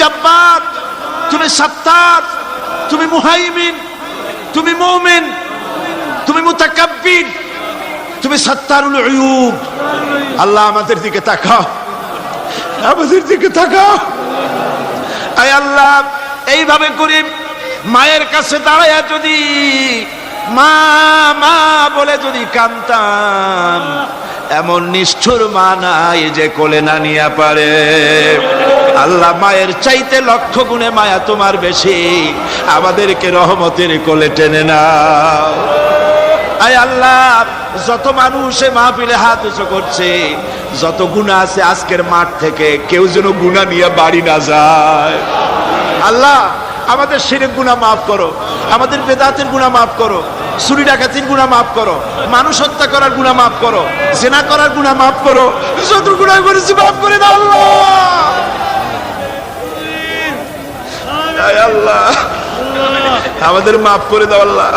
জব্বার, তুমি সত্তার, তুমি মুহাইমিন, তুমি মুমিন, তুমি মুতাকাব্বির, তুমি সত্তারুল উয়ুব। আল্লাহ আমাদের দিকে তাকাও, আমাদের দিকে তাকাও। আয় আল্লাহ, এইভাবে করে মায়ের কাছে দাঁড়ায়া যদি মা মা বলে যদি কাঁদতাম, এমন নিষ্ঠুর মা নাই যে কোলে না নিয়ে পারে। আল্লাহ, মায়ের চাইতে লক্ষ গুণে মায়া তোমার বেশি, আমাদেরকে রহমতের কোলে টেনে নাও। আয় আল্লাহ, যত মানুষ মাহফিলে হাত উঁচু করছে, যত গুনাহ আছে আজকের মাঠ থেকে কেউ যেন গুনাহ নিয়ে বাড়ি না যায়। আল্লাহ, আমাদের শিরক গুনাহ মাফ করো, আমাদের বেদাতের গুনাহ মাফ করো, চুরি ডাকাতির গুনাহ মাফ করো, মানুষ হত্যা করার গুনাহ মাফ করো, জিনা করার গুনাহ মাফ করো, যত গুনাহ করেছি মাফ করে দাও আল্লাহ। আয় আল্লাহ, আমাদের মাফ করে দাও আল্লাহ।